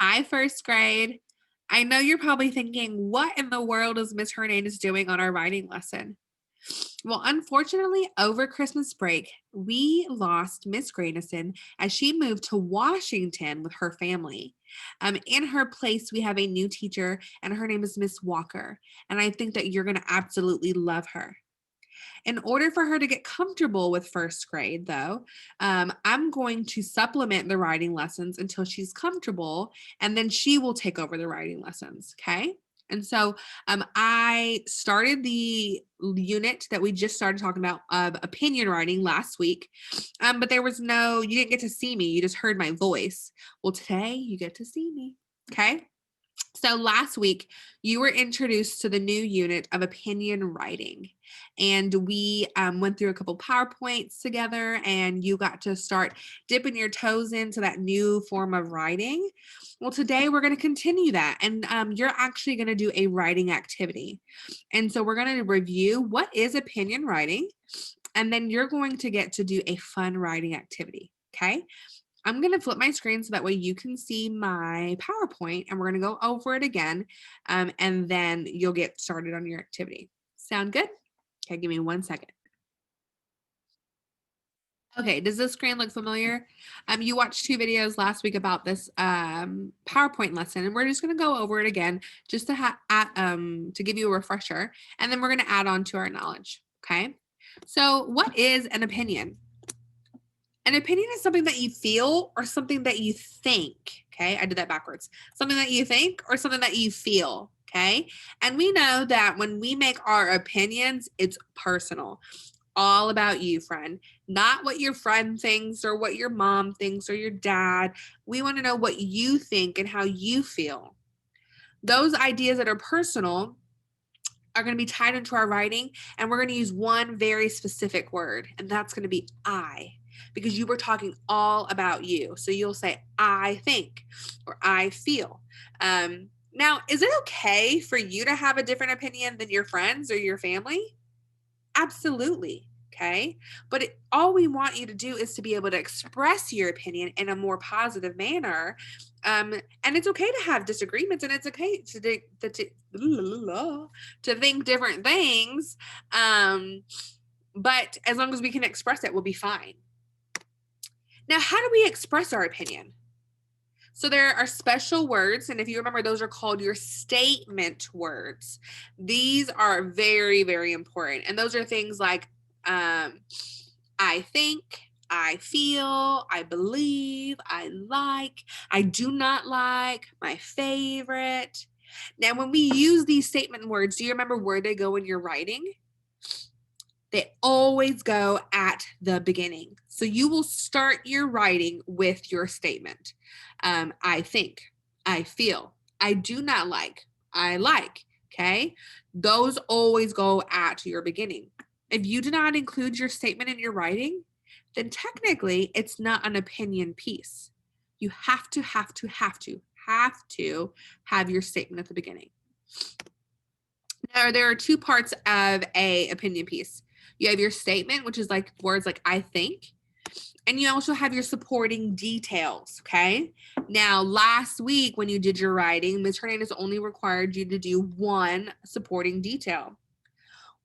Hi, first grade. I know you're probably thinking, what in the world is Miss Hernandez doing on our writing lesson? Well, unfortunately, over Christmas break, we lost Miss Grandison as she moved to Washington with her family. In her place, we have a new teacher, and her name is Miss Walker. And I think that you're going to absolutely love her. In order for her to get comfortable with first grade, though, I'm going to supplement the writing lessons until she's comfortable, and then she will take over the writing lessons. Okay. And so I started the unit that we just started talking about of opinion writing last week, but you didn't get to see me. You just heard my voice. Well, today you get to see me. Okay. So last week, you were introduced to the new unit of opinion writing, and we went through a couple PowerPoints together, and you got to start dipping your toes into that new form of writing. Well, today we're going to continue that, and you're actually going to do a writing activity. And so we're going to review what is opinion writing, and then you're going to get to do a fun writing activity. Okay. I'm going to flip my screen so that way you can see my PowerPoint, and we're going to go over it again, and then you'll get started on your activity. Sound good? Okay, give me 1 second. Okay, does this screen look familiar? You watched 2 videos last week about this PowerPoint lesson, and we're just going to go over it again just to give you a refresher, and then we're going to add on to our knowledge. Okay, so what is an opinion? An opinion is something that you feel or something that you think. Okay, I did that backwards. Something that you think or something that you feel. Okay, and we know that when we make our opinions, it's personal. All about you, friend. Not what your friend thinks or what your mom thinks or your dad. We want to know what you think and how you feel. Those ideas that are personal are going to be tied into our writing, and we're going to use one very specific word, and that's going to be I, because you were talking all about you. So you'll say, I think, or I feel. Now, is it okay for you to have a different opinion than your friends or your family? Absolutely. Okay. But all we want you to do is to be able to express your opinion in a more positive manner. And it's okay to have disagreements, and it's okay to think different things. But as long as we can express it, we'll be fine. Now, how do we express our opinion? So there are special words, and if you remember, those are called your statement words. These are very, very important, and those are things like I think, I feel, I believe, I like, I do not like, my favorite. Now, when we use these statement words, do you remember where they go in your writing? They always go at the beginning. So you will start your writing with your statement. I think, I feel, I do not like, I like. Okay. Those always go at your beginning. If you do not include your statement in your writing, then technically it's not an opinion piece. You have to have your statement at the beginning. Now, there are 2 parts of a opinion piece. You have your statement, which is like words like I think, and you also have your supporting details. Okay. Now, last week when you did your writing, Ms. Hernandez only required you to do 1 supporting detail.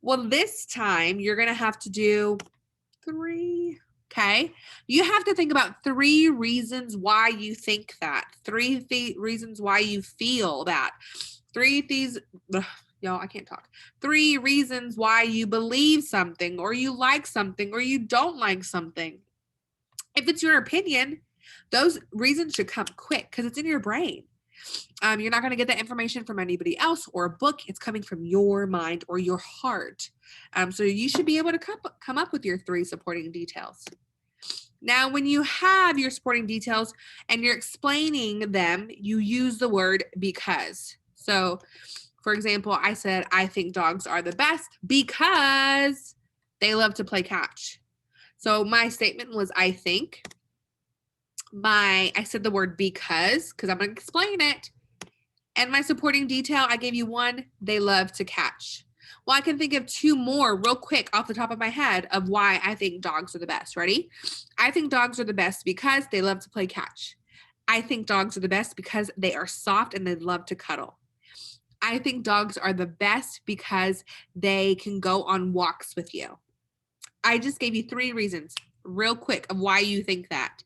Well, this time you're going to have to do 3. Okay. You have to think about 3 reasons why you think that, 3 reasons why you feel that, 3 these. Y'all, I can't talk. 3 reasons why you believe something, or you like something, or you don't like something. If it's your opinion, those reasons should come quick because it's in your brain. You're not going to get that information from anybody else or a book. It's coming from your mind or your heart. So you should be able to come up with your 3 supporting details. Now, when you have your supporting details and you're explaining them, you use the word because. So, for example, I said, I think dogs are the best because they love to play catch. So my statement was, I think. I said the word because I'm going to explain it. And my supporting detail, I gave you 1, they love to catch. Well, I can think of 2 more real quick off the top of my head of why I think dogs are the best. Ready? I think dogs are the best because they love to play catch. I think dogs are the best because they are soft and they love to cuddle. I think dogs are the best because they can go on walks with you. I just gave you 3 reasons real quick of why you think that.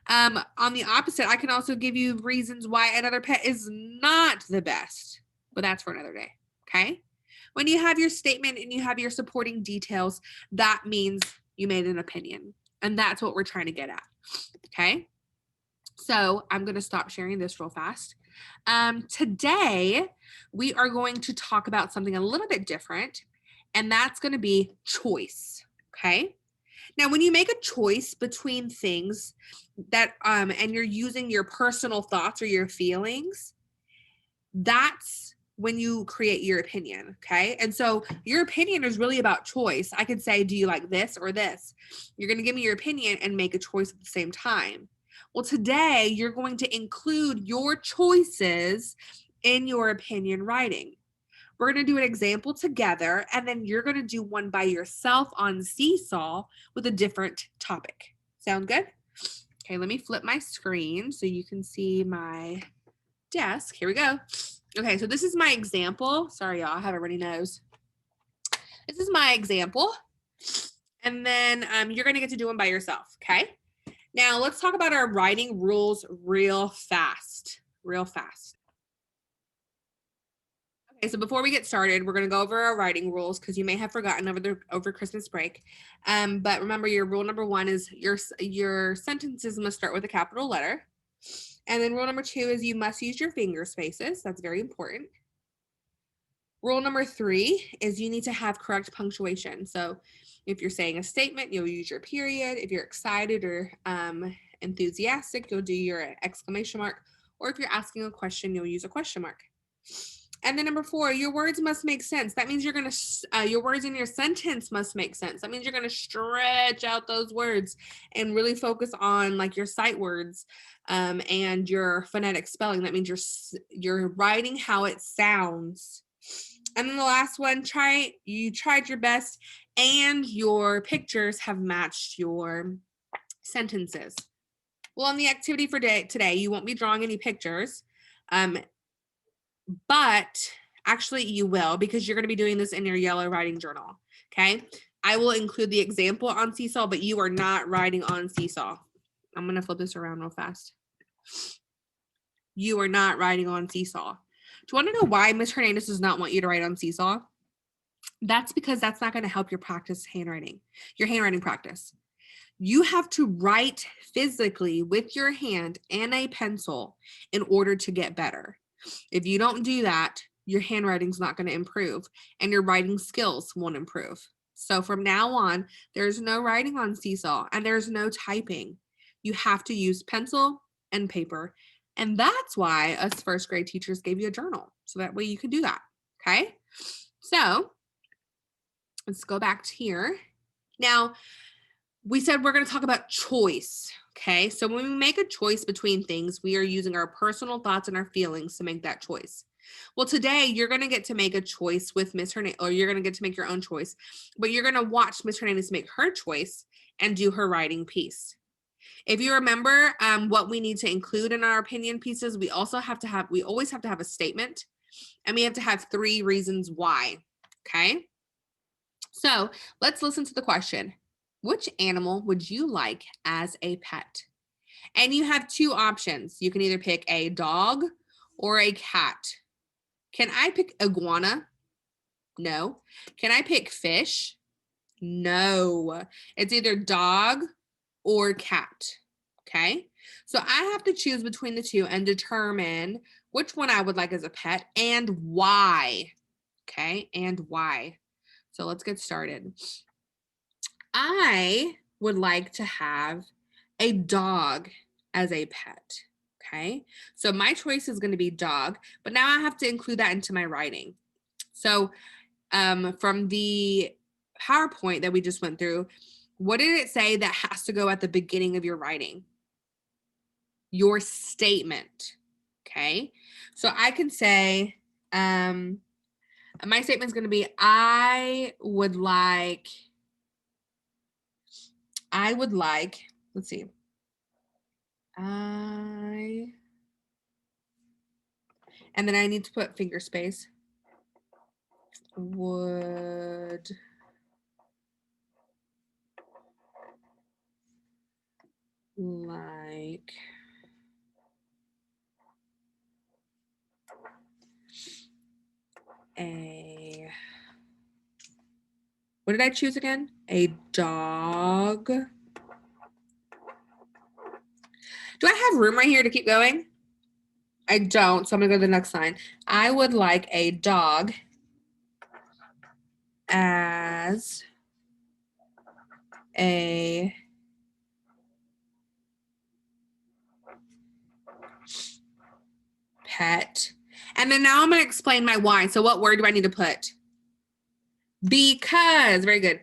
On the opposite, I can also give you reasons why another pet is not the best, but that's for another day. Okay. When you have your statement and you have your supporting details, that means you made an opinion. And that's what we're trying to get at. Okay. So I'm going to stop sharing this real fast. Today, we are going to talk about something a little bit different, and that's going to be choice. Okay. Now, when you make a choice between things that, and you're using your personal thoughts or your feelings, that's when you create your opinion. Okay. And so your opinion is really about choice. I could say, do you like this or this? You're going to give me your opinion and make a choice at the same time. Well, today you're going to include your choices in your opinion writing. We're going to do an example together, and then you're going to do one by yourself on Seesaw with a different topic. Sound good? Okay, let me flip my screen so you can see my desk. Here we go. Okay, so this is my example. Sorry, y'all, I have a runny nose. This is my example. And then you're going to get to do one by yourself, okay? Now, let's talk about our writing rules real fast. Real fast. Okay, so before we get started, we're going to go over our writing rules because you may have forgotten over Christmas break. But remember, your rule number 1 is your sentences must start with a capital letter. And then rule number 2 is you must use your finger spaces. That's very important. Rule number 3 is you need to have correct punctuation. So if you're saying a statement, you'll use your period. If you're excited or enthusiastic, you'll do your exclamation mark. Or if you're asking a question, you'll use a question mark. And then number 4, your words must make sense. That means you're going to, your words in your sentence must make sense. That means you're going to stretch out those words and really focus on like your sight words and your phonetic spelling. That means you're writing how it sounds. And then the last one, you tried your best and your pictures have matched your sentences. Well, on the activity for today, you won't be drawing any pictures. But actually you will, because you're going to be doing this in your yellow writing journal. Okay. I will include the example on Seesaw, but you are not writing on Seesaw. I'm going to flip this around real fast. You are not writing on Seesaw. Do you want to know why Ms. Hernandez does not want you to write on Seesaw? That's because that's not going to help your handwriting practice. You have to write physically with your hand and a pencil in order to get better. If you don't do that, your handwriting's not going to improve and your writing skills won't improve. So from now on, there's no writing on Seesaw and there's no typing. You have to use pencil and paper. And that's why us first grade teachers gave you a journal. So that way you can do that. Okay. So let's go back to here. Now, we said we're going to talk about choice. Okay. So when we make a choice between things, we are using our personal thoughts and our feelings to make that choice. Well, today you're going to get to make a choice with Miss Hernandez, or you're going to get to make your own choice, but you're going to watch Miss Hernandez make her choice and do her writing piece. If you remember what we need to include in our opinion pieces, we always have to have a statement, and we have to have 3 reasons why. Okay. So let's listen to the question. Which animal would you like as a pet? And you have 2 options. You can either pick a dog or a cat. Can I pick iguana? No. Can I pick fish? No. It's either dog or cat. Okay. So I have to choose between the 2 and determine which one I would like as a pet and why. Okay. And why. So let's get started. I would like to have a dog as a pet. Okay. So my choice is going to be dog, but now I have to include that into my writing. So from the PowerPoint that we just went through, what did it say that has to go at the beginning of your writing? Your statement. Okay. So I can say, my statement is going to be, I would like, let's see. I And then I need to put finger space. Would like a, what did I choose again? A dog. Do I have room right here to keep going? I don't, so I'm gonna go to the next line. I would like a dog as a pet. And then now I'm gonna explain my why. So what word do I need to put? Because, very good.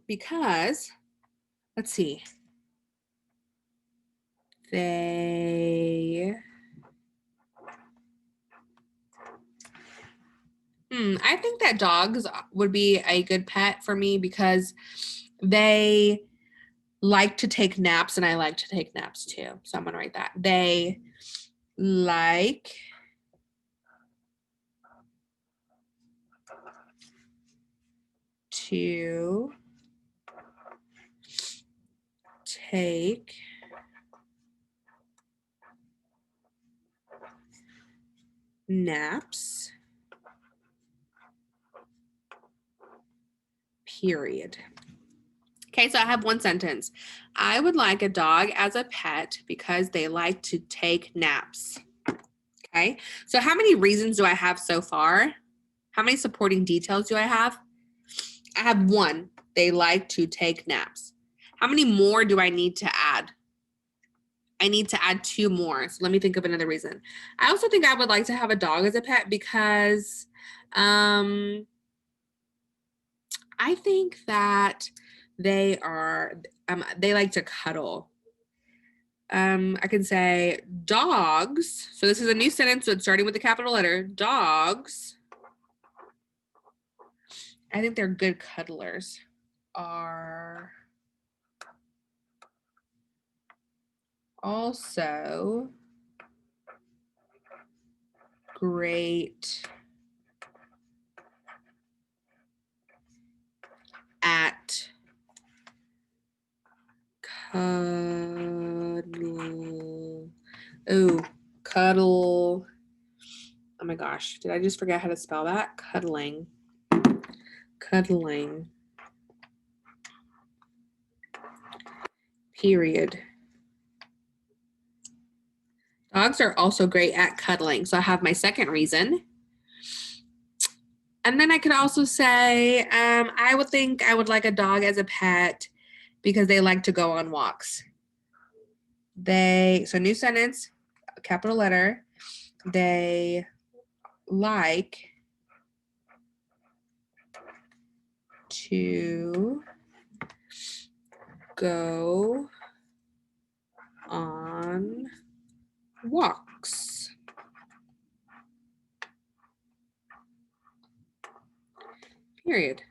Because, let's see. I think that dogs would be a good pet for me because they like to take naps and I like to take naps too. So I'm gonna write that. They like to take naps, period. Okay, so I have one sentence. I would like a dog as a pet because they like to take naps. Okay, so how many reasons do I have so far? How many supporting details do I have? I have one. They like to take naps. How many more do I need to add? I need to add 2 more. So let me think of another reason. I also think I would like to have a dog as a pet because I think that they like to cuddle. I can say dogs. So this is a new sentence, so it's starting with a capital letter. Dogs. I think they're good cuddlers. Are also great at cuddle. Oh, cuddle. Oh my gosh, did I just forget how to spell that? Cuddling. Cuddling. Period. Dogs are also great at cuddling. So I have my second reason. And then I could also say, I would think I would like a dog as a pet because they like to go on walks. So new sentence, capital letter, they like to go on walks. Period.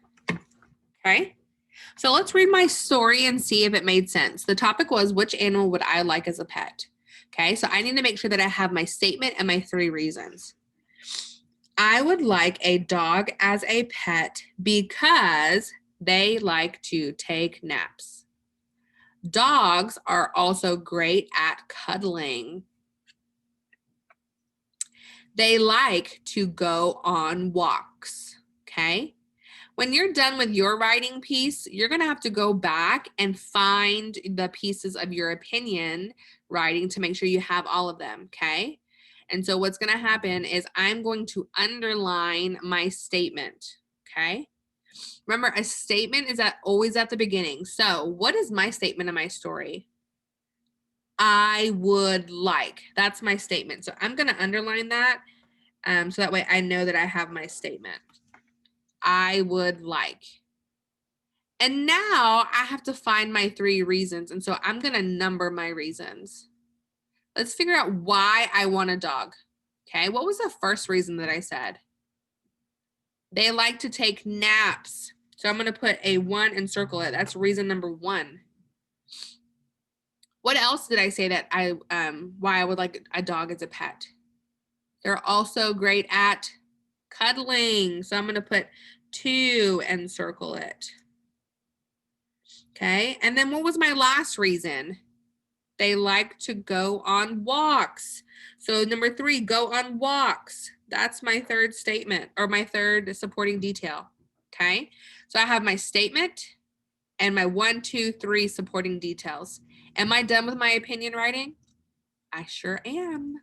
Okay. So let's read my story and see if it made sense. The topic was, which animal would I like as a pet? Okay, so I need to make sure that I have my statement and my 3 reasons. I would like a dog as a pet because they like to take naps. Dogs are also great at cuddling. They like to go on walks. Okay. When you're done with your writing piece, you're going to have to go back and find the pieces of your opinion writing to make sure you have all of them, okay? And so what's going to happen is I'm going to underline my statement, okay? Remember, a statement is always at the beginning. So what is my statement in my story? I would like. That's my statement. So I'm going to underline that so that way I know that I have my statement. I would like. And now I have to find my 3 reasons. And so I'm going to number my reasons. Let's figure out why I want a dog. Okay, what was the first reason that I said? They like to take naps. So I'm going to put a 1 and circle it. That's reason number 1. What else did I say that why I would like a dog as a pet? They're also great at cuddling. So I'm going to put 2 and circle it. Okay. And then what was my last reason? They like to go on walks. So number 3, go on walks. That's my third statement, or my third supporting detail. Okay. So I have my statement and my 1, 2, 3 supporting details. Am I done with my opinion writing? I sure am.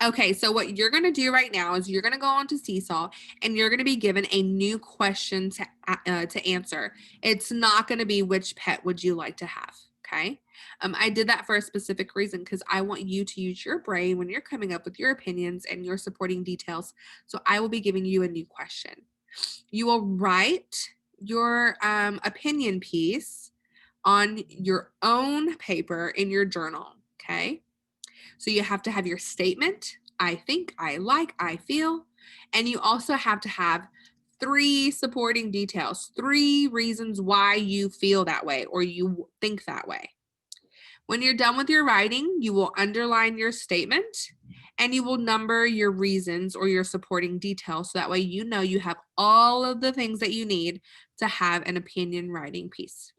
Okay, so what you're going to do right now is you're going to go on to Seesaw and you're going to be given a new question to answer. It's not going to be which pet would you like to have, okay? I did that for a specific reason because I want you to use your brain when you're coming up with your opinions and your supporting details. So I will be giving you a new question. You will write your opinion piece on your own paper in your journal, okay? So you have to have your statement, I think, I like, I feel, and you also have to have 3 supporting details, 3 reasons why you feel that way or you think that way. When you're done with your writing, you will underline your statement and you will number your reasons or your supporting details so that way you know you have all of the things that you need to have an opinion writing piece.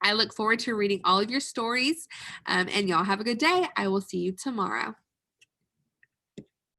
I look forward to reading all of your stories, and y'all have a good day. I will see you tomorrow.